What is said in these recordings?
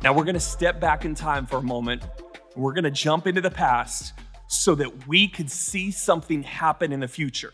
Now we're going to step back in time for a moment. We're going to jump into the past so that we could see something happen in the future.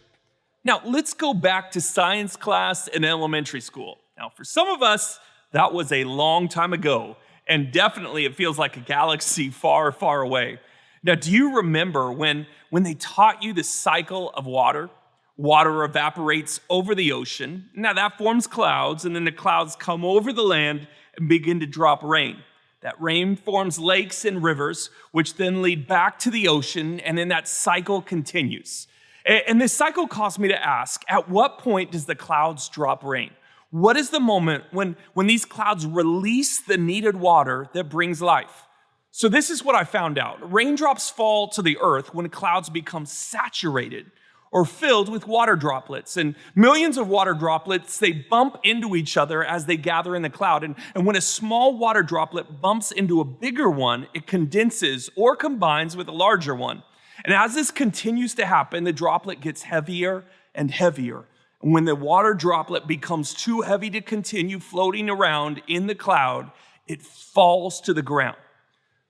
Now let's go back to science class in elementary school. Now for some of us, that was a long time ago, and definitely it feels like a galaxy far, far away. Now, do you remember when they taught you the cycle of water? Water evaporates over the ocean. Now that forms clouds, and then the clouds come over the land and begin to drop rain. That rain forms lakes and rivers, which then lead back to the ocean, and then that cycle continues. And this cycle caused me to ask, at what point does the clouds drop rain? What is the moment when these clouds release the needed water that brings life? So this is what I found out. Raindrops fall to the earth when clouds become saturated or filled with water droplets. And millions of water droplets, they bump into each other as they gather in the cloud. And when a small water droplet bumps into a bigger one, it condenses or combines with a larger one. And as this continues to happen, the droplet gets heavier and heavier. And when the water droplet becomes too heavy to continue floating around in the cloud, it falls to the ground.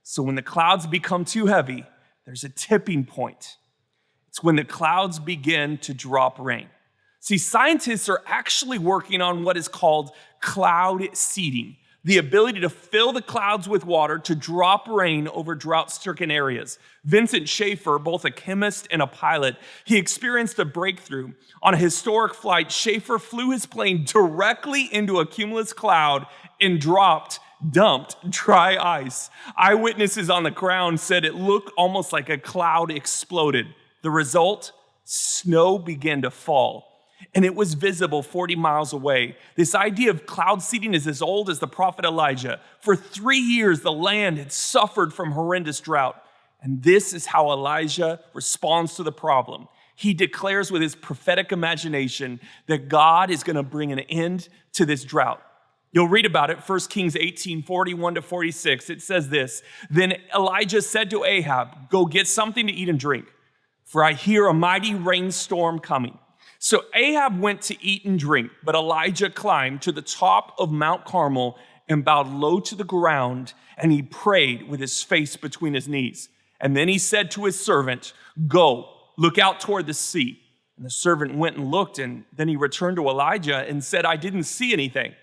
So when the clouds become too heavy, there's a tipping point. It's when the clouds begin to drop rain. See, scientists are actually working on what is called cloud seeding, the ability to fill the clouds with water to drop rain over drought-stricken areas. Vincent Schaefer, both a chemist and a pilot, he experienced a breakthrough. On a historic flight, Schaefer flew his plane directly into a cumulus cloud and dumped dry ice. Eyewitnesses on the ground said it looked almost like a cloud exploded. The result? Snow began to fall, and it was visible 40 miles away. This idea of cloud seeding is as old as the prophet Elijah. For 3 years, the land had suffered from horrendous drought, and this is how Elijah responds to the problem. He declares with his prophetic imagination that God is going to bring an end to this drought. You'll read about it, 1 Kings 18:41-46. It says this, "Then Elijah said to Ahab, 'Go get something to eat and drink, for I hear a mighty rainstorm coming.' So Ahab went to eat and drink, but Elijah climbed to the top of Mount Carmel and bowed low to the ground, and he prayed with his face between his knees. And then he said to his servant, 'Go, look out toward the sea.' And the servant went and looked, and then he returned to Elijah and said, 'I didn't see anything.'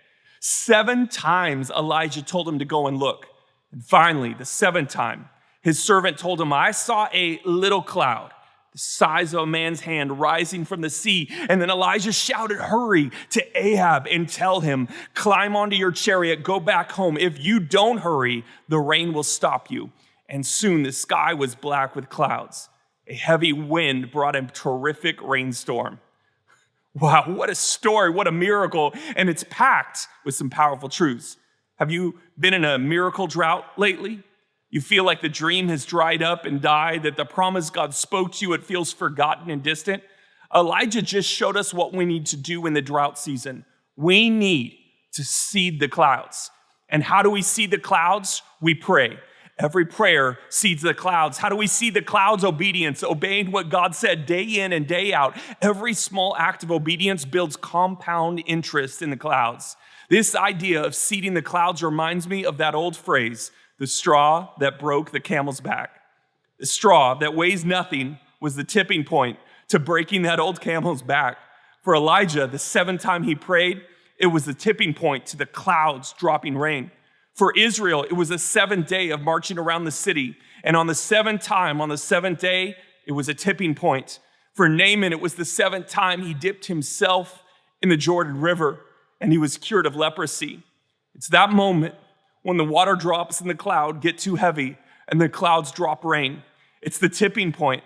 7 times Elijah told him to go and look. And finally, the 7th time, his servant told him, 'I saw a little cloud, the size of a man's hand, rising from the sea.' And then Elijah shouted, 'Hurry to Ahab and tell him, climb onto your chariot, go back home. If you don't hurry, the rain will stop you.' And soon the sky was black with clouds. A heavy wind brought a terrific rainstorm." Wow, what a story, what a miracle. And it's packed with some powerful truths. Have you been in a miracle drought lately? You feel like the dream has dried up and died, that the promise God spoke to you, it feels forgotten and distant. Elijah just showed us what we need to do in the drought season. We need to seed the clouds. And how do we seed the clouds? We pray. Every prayer seeds the clouds. How do we seed the clouds? Obedience, obeying what God said day in and day out. Every small act of obedience builds compound interest in the clouds. This idea of seeding the clouds reminds me of that old phrase, the straw that broke the camel's back. The straw that weighs nothing was the tipping point to breaking that old camel's back. For Elijah, the 7th time he prayed, it was the tipping point to the clouds dropping rain. For Israel, it was the 7th day of marching around the city. And on the 7th time, on the 7th day, it was a tipping point. For Naaman, it was the 7th time he dipped himself in the Jordan River and he was cured of leprosy. It's that moment when the water drops in the cloud get too heavy and the clouds drop rain. It's the tipping point.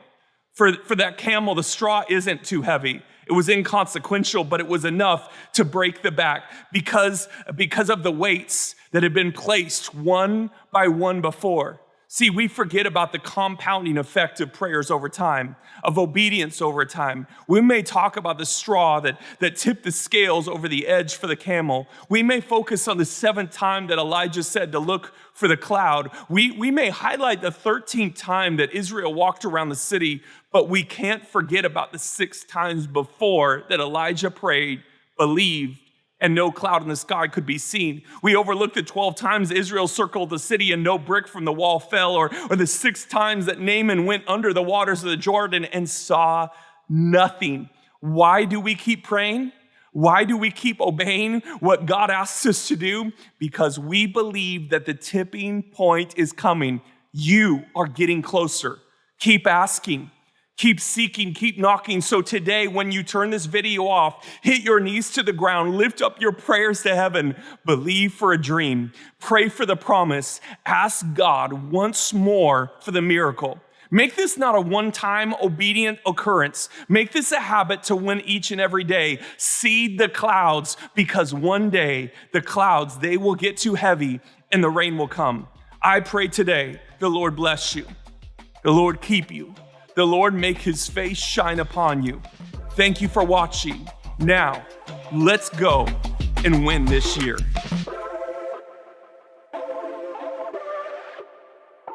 For that camel, the straw isn't too heavy. It was inconsequential, but it was enough to break the back because of the weights that had been placed one by one before. See, we forget about the compounding effect of prayers over time, of obedience over time. We may talk about the straw that tipped the scales over the edge for the camel. We may focus on the 7th time that Elijah said to look for the cloud. We may highlight the 13th time that Israel walked around the city, but we can't forget about the 6 times before that Elijah prayed, believed, and no cloud in the sky could be seen. We overlooked the 12 times Israel circled the city and no brick from the wall fell, or the 6 times that Naaman went under the waters of the Jordan and saw nothing. Why do we keep praying? Why do we keep obeying what God asks us to do? Because we believe that the tipping point is coming. You are getting closer. Keep asking. Keep seeking, keep knocking. So today, when you turn this video off, hit your knees to the ground, lift up your prayers to heaven, believe for a dream, pray for the promise, ask God once more for the miracle. Make this not a one-time obedient occurrence. Make this a habit to win each and every day. Seed the clouds, because one day the clouds, they will get too heavy and the rain will come. I pray today, the Lord bless you. The Lord keep you. The Lord make his face shine upon you. Thank you for watching. Now, let's go and win this year.